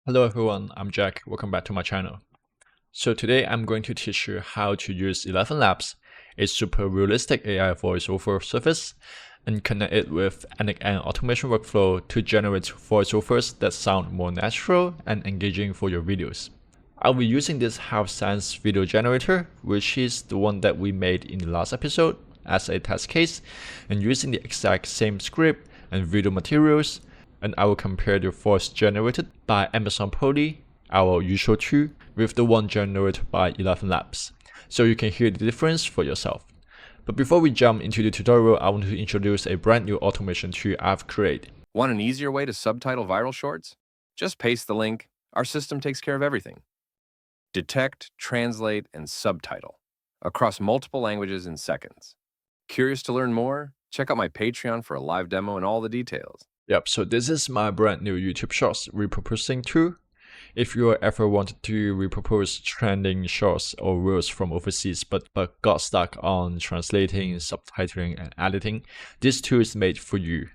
Hello everyone, I'm Jack. Welcome back to my channel. So today I'm going to teach you how to use ElevenLabs, a super realistic AI voiceover service, and connect it with N8N automation workflow to generate voiceovers that sound more natural and engaging for your videos. I'll be using this half science video generator, which is the one that we made in the last episode, as a test case, and using the exact same script and video materials, and I will compare the voice generated by Amazon Polly, our usual tool, with the one generated by ElevenLabs, so you can hear the difference for yourself. But before we jump into the tutorial, I want to introduce a brand new automation tool I've created. Want an easier way to subtitle viral shorts? Just paste the link. Our system takes care of everything. Detect, translate, and subtitle across multiple languages in seconds. Curious to learn more? Check out my Patreon for a live demo and all the details. Yep, so this is my brand new YouTube Shorts repurposing tool. If you ever wanted to repurpose trending shorts or reels from overseas but got stuck on translating, subtitling, and editing, this tool is made for you.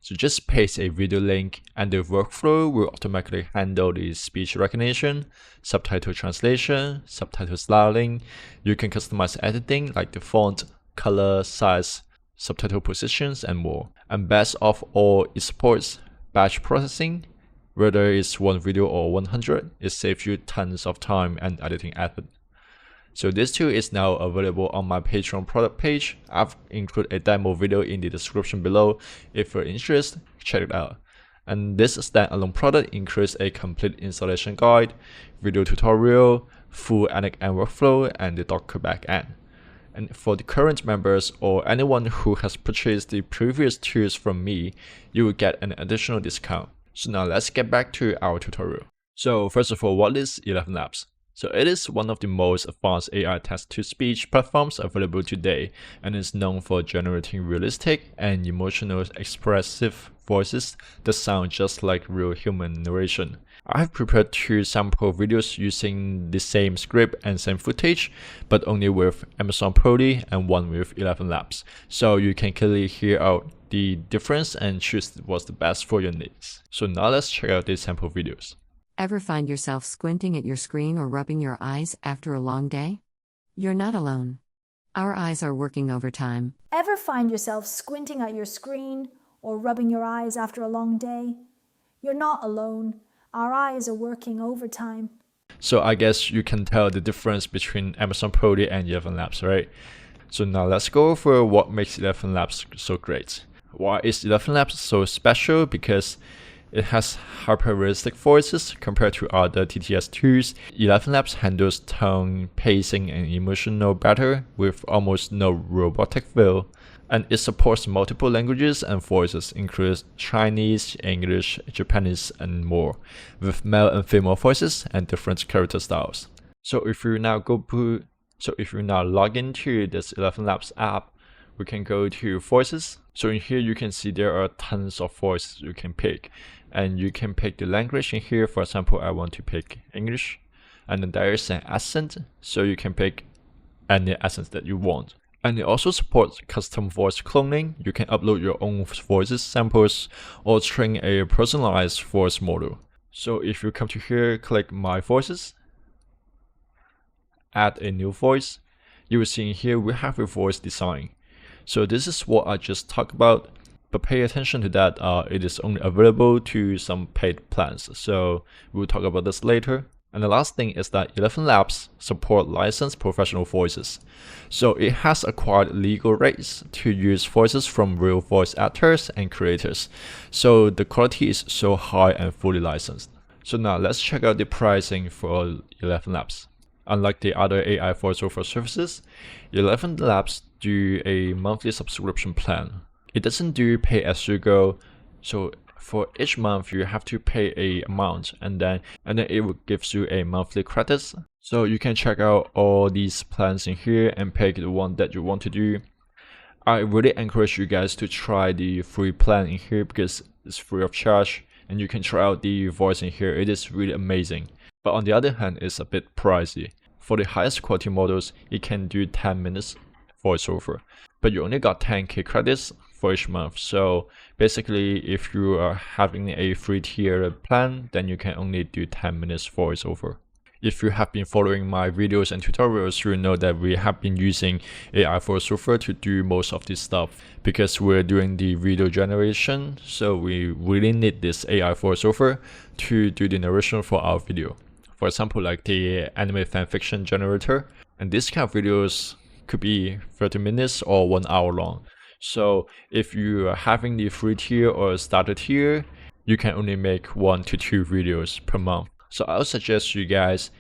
So just paste a video link and the workflow will automatically handle the speech recognition, subtitle translation, subtitle styling. You can customize editing like the font, color, size, subtitle positions, and more. And best of all, it supports batch processing. Whether it's one video or 100, it saves you tons of time and editing effort. So this tool is now available on my Patreon product page. I've included a demo video in the description below. If you're interested, check it out. And this standalone product includes a complete installation guide, video tutorial, full N8N workflow, and the Docker backend. And for the current members or anyone who has purchased the previous tools from me, you will get an additional discount. So now let's get back to our tutorial. So first of all, what is ElevenLabs? So it is one of the most advanced AI text-to-speech platforms available today, and is known for generating realistic and emotional expressive voices that sound just like real human narration. I have prepared two sample videos using the same script and same footage, but only with Amazon Polly and one with ElevenLabs, so you can clearly hear out the difference and choose what's the best for your needs. So now let's check out these sample videos. Ever find yourself squinting at your screen or rubbing your eyes after a long day? You're not alone. Our eyes are working overtime. Ever find yourself squinting at your screen or rubbing your eyes after a long day? You're not alone. Our eyes are working overtime. So I guess you can tell the difference between Amazon Polly and ElevenLabs, right? So now let's go over what makes ElevenLabs so great. Why is ElevenLabs so special? Because it has hyper-realistic voices compared to other TTS tools. ElevenLabs handles tone, pacing, and emotional better with almost no robotic feel. And it supports multiple languages and voices, including Chinese, English, Japanese, and more, with male and female voices and different character styles. So if you now log into this ElevenLabs app, we can go to voices. So in here you can see there are tons of voices you can pick, and you can pick the language in here. For example, I want to pick English, and then there is an accent, so you can pick any accent that you want. And it also supports custom voice cloning. You can upload your own voices samples or train a personalized voice model. So if you come to here, click My Voices, add a new voice, you will see in here we have a voice design. So this is what I just talked about, but pay attention to that, it is only available to some paid plans. So we'll talk about this later. And the last thing is that ElevenLabs support licensed professional voices. So it has acquired legal rights to use voices from real voice actors and creators. So the quality is so high and fully licensed. So now let's check out the pricing for ElevenLabs. Unlike the other AI voiceover services, ElevenLabs do a monthly subscription plan. It doesn't do pay as you go. So for each month you have to pay a amount, and then it will give you a monthly credits. So you can check out all these plans in here and pick the one that you want to do. I really encourage you guys to try the free plan in here because it's free of charge, and you can try out the voice in here. It is really amazing. But on the other hand, it's a bit pricey. For the highest quality models, it can do 10 minutes voiceover, but you only got 10k credits for each month. So basically, if you are having a free tier plan, then you can only do 10 minutes voiceover. If you have been following my videos and tutorials, you know that we have been using AI Voiceover to do most of this stuff because we're doing the video generation. So we really need this AI Voiceover to do the narration for our video. For example, like the anime fanfiction generator. And this kind of videos could be 30 minutes or 1 hour long. So if you are having the free tier or starter tier, you can only make 1 to 2 videos per month. So I'll suggest you guys,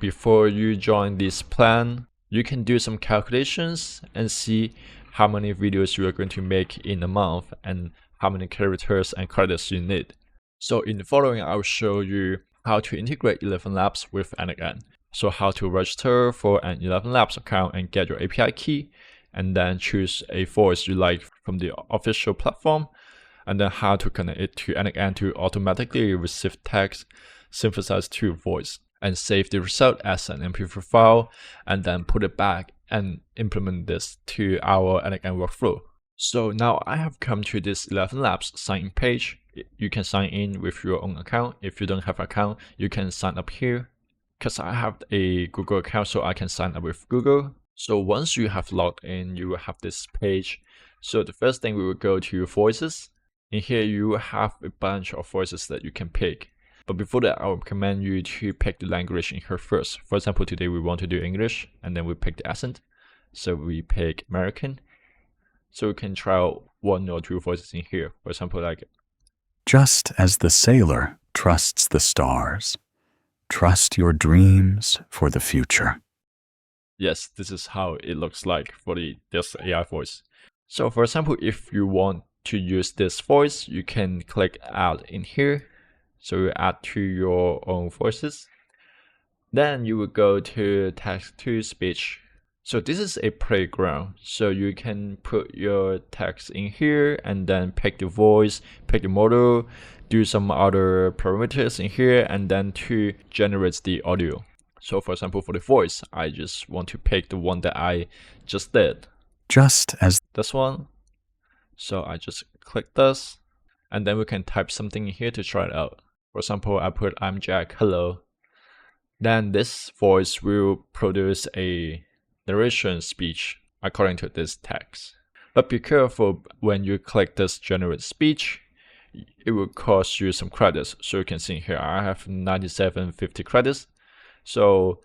before you join this plan, you can do some calculations and see how many videos you are going to make in a month and how many characters and credits you need. So in the following, I'll show you how to integrate ElevenLabs with N8N. So how to register for an ElevenLabs account and get your API key, and then choose a voice you like from the official platform, and then how to connect it to N8N to automatically receive text synthesized to voice, and save the result as an MP4 file, and then put it back and implement this to our N8N workflow. So now I have come to this ElevenLabs sign-in page. You can sign in with your own account. If you don't have an account, you can sign up here. Because I have a Google account, so I can sign up with Google. So once you have logged in, you will have this page. So the first thing, we will go to voices. In here, you will have a bunch of voices that you can pick. But before that, I would recommend you to pick the language in here first. For example, today we want to do English, and then we pick the accent. So we pick American. So we can try out 1 or 2 voices in here. For example, like, just as the sailor trusts the stars, trust your dreams for the future. Yes, this is how it looks like for this AI voice. So for example, if you want to use this voice, you can click add in here. So you add to your own voices. Then you will go to text to speech. So this is a playground. So you can put your text in here and then pick the voice, pick the model, do some other parameters in here, and then to generate the audio. So for example, for the voice, I just want to pick the one that I just did. Just as this one. So I just click this, and then we can type something in here to try it out. For example, I put I'm Jack, hello. Then this voice will produce a narration speech according to this text. But be careful when you click this generate speech, it will cost you some credits. So you can see here, I have 9750 credits. So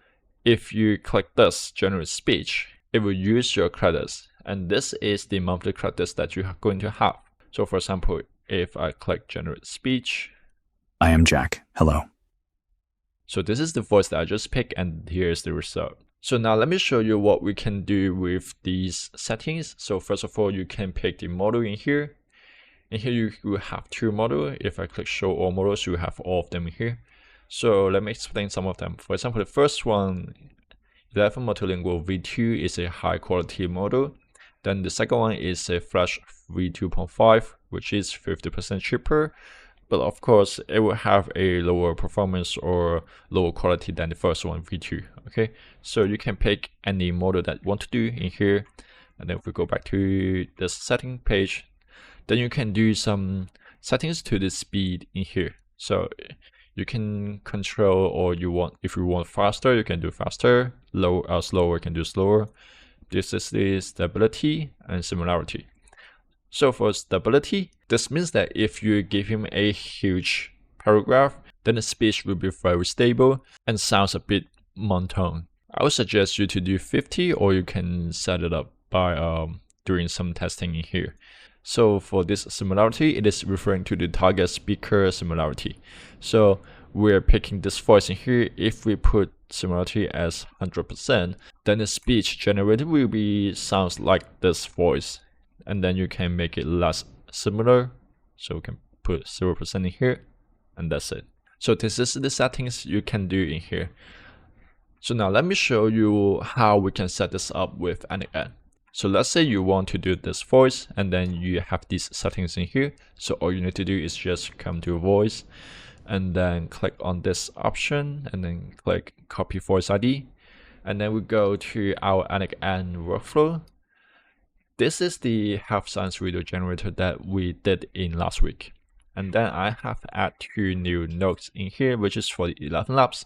if you click this generate speech, it will use your credits. And this is the monthly credits that you are going to have. So for example, if I click generate speech, I am Jack, hello. So this is the voice that I just picked, and here's the result. So now let me show you what we can do with these settings. So first of all, you can pick the model in here. In here, you will have 2 models. If I click show all models, you have all of them in here. So let me explain some of them. For example, the first one, 11 Multilingual V2 is a high quality model. Then the second one is a Flash V2.5, which is 50% cheaper. But of course, it will have a lower performance or lower quality than the first one, V2. Okay, so you can pick any model that you want to do in here. And then if we go back to this setting page, then you can do some settings to the speed in here. So you can control, or if you want faster, you can do faster. Slower, you can do slower. This is the stability and similarity. So for stability, this means that if you give him a huge paragraph, then the speech will be very stable and sounds a bit monotone. I would suggest you to do 50, or you can set it up by doing some testing in here. So for this similarity, it is referring to the target speaker similarity. So we're picking this voice in here. If we put similarity as 100%, then the speech generated will be sounds like this voice. And then you can make it less similar. So we can put 0% in here, and that's it. So this is the settings you can do in here. So now let me show you how we can set this up with N8N. So let's say you want to do this voice, and then you have these settings in here. So all you need to do is just come to voice, and then click on this option, and then click copy voice ID. And then we go to our N8N workflow. this is the health science video generator that we did in last week. And then I have added 2 new notes in here, which is for the ElevenLabs.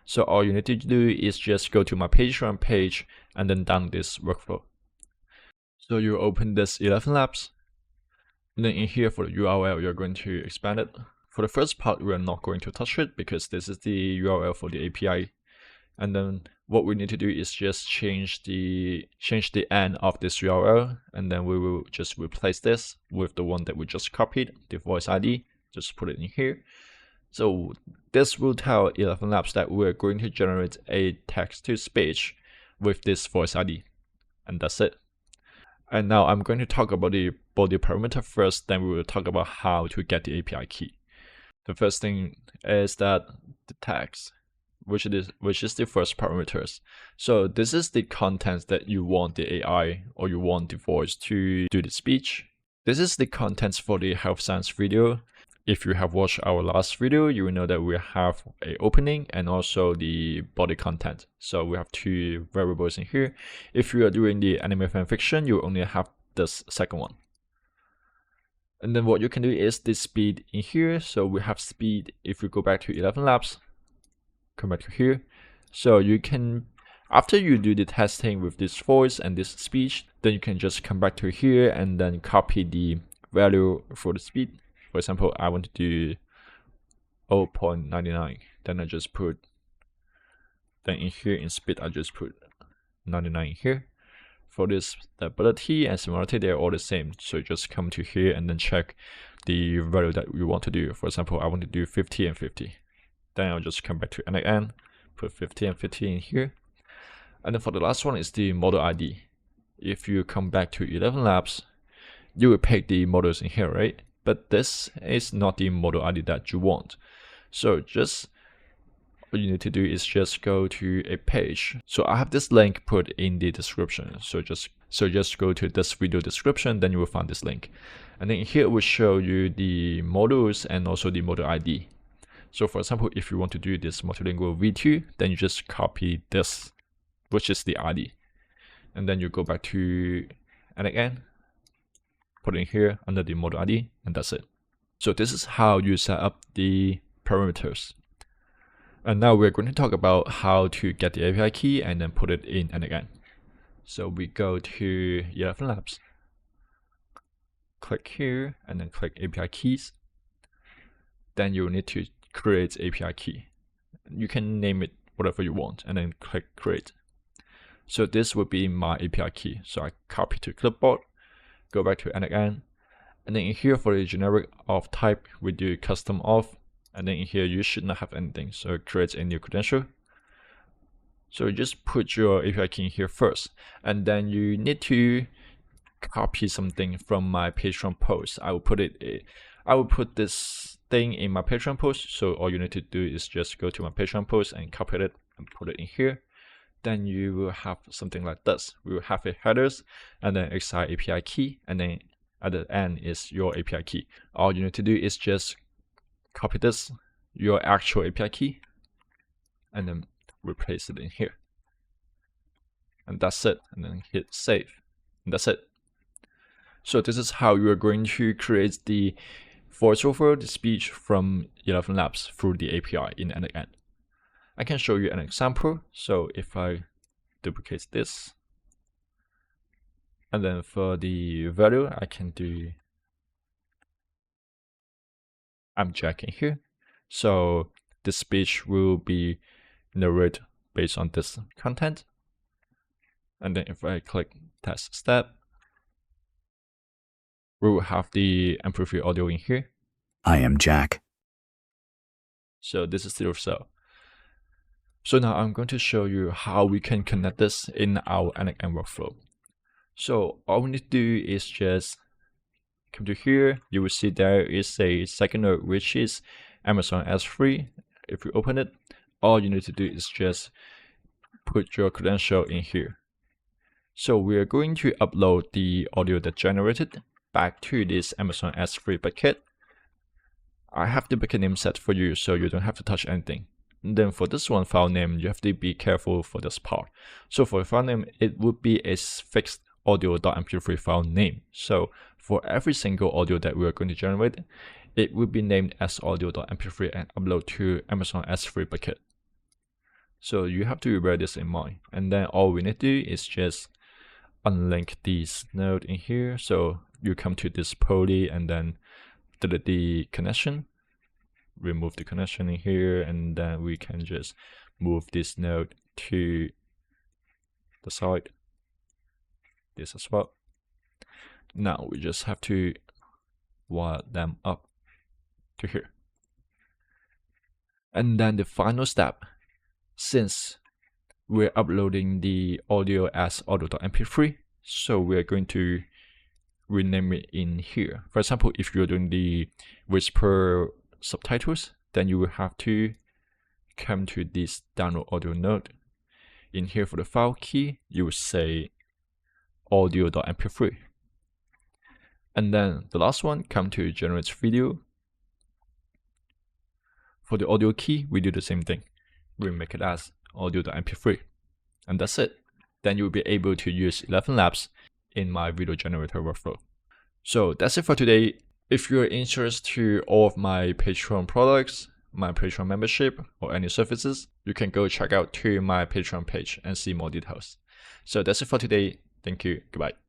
So all you need to do is just go to my Patreon page and then download this workflow. So you open this ElevenLabs, and then in here for the URL, you're going to expand it. For the first part, we're not going to touch it because this is the URL for the API. And then what we need to do is just change the end of this URL, and then we will just replace this with the one that we just copied, the voice ID. Just put it in here. So this will tell ElevenLabs that we're going to generate a text-to-speech with this voice ID, and that's it. And now I'm going to talk about the body parameter first, then we will talk about how to get the API key. The first thing is that the text, which is the first parameters. So this is the content that you want the AI or you want the voice to do the speech. This is the contents for the health science video. If you have watched our last video, you will know that we have an opening and also the body content. So we have 2 variables in here. If you are doing the anime fan fiction, you only have this second one. And then what you can do is the speed in here. So we have speed. If we go back to ElevenLabs, come back to here. So you can, after you do the testing with this voice and this speech, then you can just come back to here and then copy the value for the speed. For example, I want to do 0.99. Then I just put, then in here in speed, I just put 99 here. For this stability and similarity, they're all the same. So you just come to here and then check the value that you want to do. For example, I want to do 50 and 50. Then I'll just come back to N8N, put 50 and 50 in here. And then for the last one is the model ID. If you come back to ElevenLabs, you will pick the models in here, right? But this is not the model ID that you want. So just what you need to do is just go to a page. So I have this link put in the description. So just go to this video description, then you will find this link. And then here it will show you the models and also the model ID. So for example, if you want to do this multilingual V2, then you just copy this, which is the ID. And then you go back to N8N, put it in here under the model ID, and that's it. So this is how you set up the parameters. And now we're going to talk about how to get the API key and then put it in N8N. So we go to ElevenLabs, click here, and then click API keys. Then you need to create API key. You can name it whatever you want, and then click create. So this would be my API key. So I copy to clipboard, go back to N8N, and then in here for the generic auth type, we do custom auth. And then in here, you should not have anything. So create a new credential. So you just put your API key in here first. And then you need to copy something from my Patreon post. I will put this thing in my Patreon post. So all you need to do is just go to my Patreon post and copy it and put it in here. Then you will have something like this. We will have a headers and then XI API key. And then at the end is your API key. All you need to do is just copy this, your actual API key, and then replace it in here. And that's it. And then hit save. And that's it. So this is how you are going to create the voiceover, the speech from ElevenLabs through the API in N8N. I can show you an example. So if I duplicate this, and then for the value, I can do I'm Jack in here. So the speech will be narrated based on this content. And then if I click test step, we will have the amplifier audio in here. I am Jack. So this is the result. So now I'm going to show you how we can connect this in our N8N workflow. So all we need to do is just come to here. You will see there is a second node, which is Amazon S3. If you open it, all you need to do is just put your credential in here. So we are going to upload the audio that generated back to this Amazon S3 bucket. I have the bucket name set for you, so you don't have to touch anything. And then for this one file name, you have to be careful for this part. So for the file name, it would be a fixed audio.mp3 file name. So for every single audio that we are going to generate, it will be named as audio.mp3 and upload to Amazon S3 bucket. So you have to bear this in mind. And then all we need to do is just unlink this node in here. So you come to this Polly and then delete the connection, remove the connection in here, and then we can just move this node to the side, this as well. Now we just have to wire them up to here. And then the final step, since we're uploading the audio as audio.mp3, so we're going to rename it in here. For example, if you're doing the Whisper subtitles, then you will have to come to this download audio node. In here for the file key, you will say audio.mp3. And then the last one, come to generate video. For the audio key, we do the same thing. We make it as audio.mp3. And that's it. Then you'll be able to use ElevenLabs in my video generator workflow. So that's it for today. If you're interested to all of my Patreon products, my Patreon membership, or any services, you can go check out to my Patreon page and see more details. So that's it for today. Thank you. Goodbye.